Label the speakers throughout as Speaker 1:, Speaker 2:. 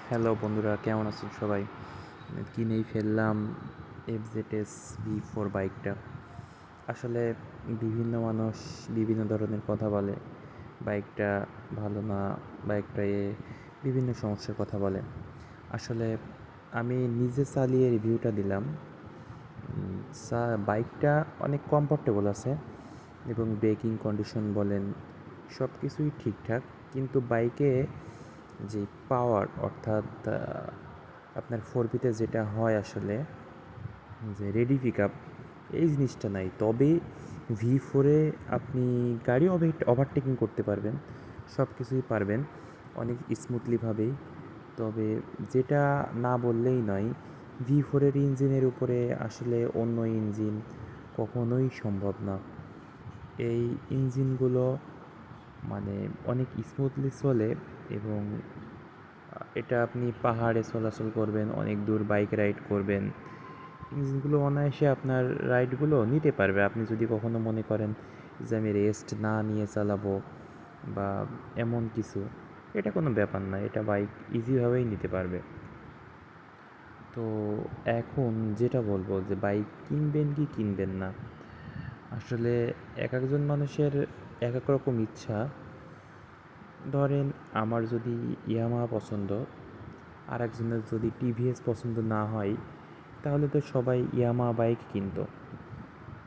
Speaker 1: Hello বন্ধুরা, কেমন আছেন সবাই? কিনেই ফেললাম এফজেডএস V4 বাইকটা। আসলে বিভিন্ন মানুষ বিভিন্ন ধরনের কথা বলে, বাইকটা ভালো না, বাইকটা বিভিন্ন সমস্যার কথা বলে। আসলে আমি নিজে চালিয়ে রিভিউটা দিলাম। বাইকটা অনেক কমফোর্টেবল আছে এবং ব্রেকিং কন্ডিশন বলেন সব কিছুই ঠিকঠাক, কিন্তু বাইকে যে পাওয়ার অর্থাৎ আপনার 4Bতে যেটা হয় আসলে যে রেডি পিক আপ, এই জিনিসটা নাই। তবে V4-এ আপনি গাড়ি ওভারটেকিং করতে পারবেন, সব কিছুই পারবেন অনেক স্মুথলিভাবেই। তবে যেটা না বললেই নয়, V4-এর ইঞ্জিনের উপরে আসলে অন্য ইঞ্জিন কখনোই সম্ভব না। এই ইঞ্জিনগুলো মানে অনেক স্মুথলি চলে এবং এটা আপনি পাহাড়ে চলাচল করবেন, অনেক দূর বাইক রাইড করবেন, ইঞ্জিনগুলো অনায়াসে আপনার রাইডগুলো নিতে পারবে। আপনি যদি কখনো মনে করেন যে আমি রেস্ট না নিয়ে চালাবো বা এমন কিছু, এটা কোনো ব্যাপার না, এটা বাইক ইজিভাবেই নিতে পারবে। তো এখন যেটা বলবো যে বাইক কিনবেন কি কিনবেন না, আসলে এক একজন মানুষের এক এক রকম ইচ্ছা। ধরেন আমার যদি ইয়ামাহা পছন্দ, আর একজনের যদি টিভিএস পছন্দ না হয়, তাহলে তো সবাই ইয়ামাহা বাইক কিনতো।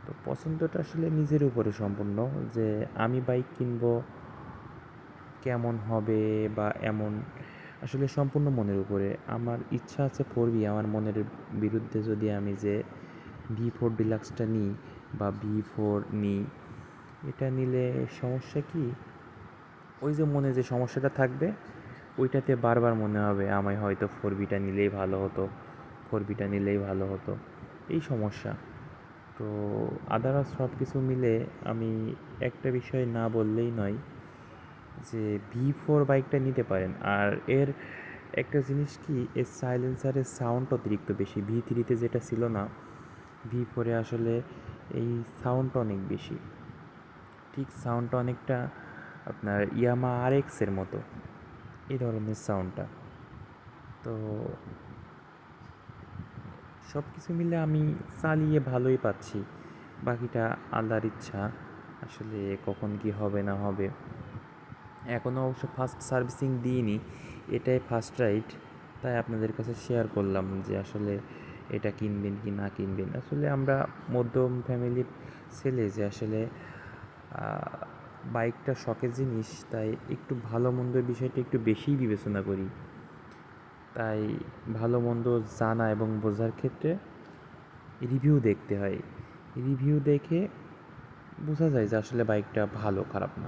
Speaker 1: তো পছন্দটা আসলে নিজের উপরে সম্পূর্ণ, যে আমি বাইক কিনবো কেমন হবে বা এমন, আসলে সম্পূর্ণ মনের উপরে। আমার ইচ্ছা আছে 4B, আমার মনের বিরুদ্ধে যদি আমি যে V4 ডিলাক্সটা নিই বা V4 নিই, এটা নিলে সমস্যা কি, ওই যে মনে যে সমস্যাটা থাকবে ওইটাতে বারবার মনে হবে আমায় হয়তো 4Bটা নিলেই ভালো হতো, 4Bটা নিলেই ভালো হতো, এই সমস্যা। তো আদারস সব কিছু মিলে আমি একটা বিষয় না বললেই নয় যে V4 বাইকটা নিতে পারেন। আর এর একটা জিনিস কি, এর সাইলেন্সারের সাউন্ড অতিরিক্ত বেশি, V3-তে যেটা ছিল না, V4-এ আসলে এই সাউন্ডটা অনেক বেশি। ঠিক সাউন্ডটা অনেকটা আপনার ইয়ামা RX-এর মতো, এই ধরনের সাউন্ডটা। তো সব কিছু মিলে আমি চালিয়ে ভালোই পাচ্ছি, বাকিটা আল্লাহর ইচ্ছা, আসলে কখন কি হবে না হবে। এখনও অবশ্য ফার্স্ট সার্ভিসিং দিইনি, এটাই ফার্স্ট রাইড, তাই আপনাদের কাছে শেয়ার করলাম যে আসলে এটা কিনবেন কি না কিনবেন। আসলে আমরা মধ্যম ফ্যামিলির ছেলে, যে আসলে বাইকটা শখের জিনিস, তাই একটু ভালো মন্দের বিষয়টা একটু বেশিই বিবেচনা করি। তাই ভালো মন্দ জানা এবং বোঝার ক্ষেত্রে রিভিউ দেখতে হয়, রিভিউ দেখে বোঝা যায় যে আসলে বাইকটা ভালো খারাপ না।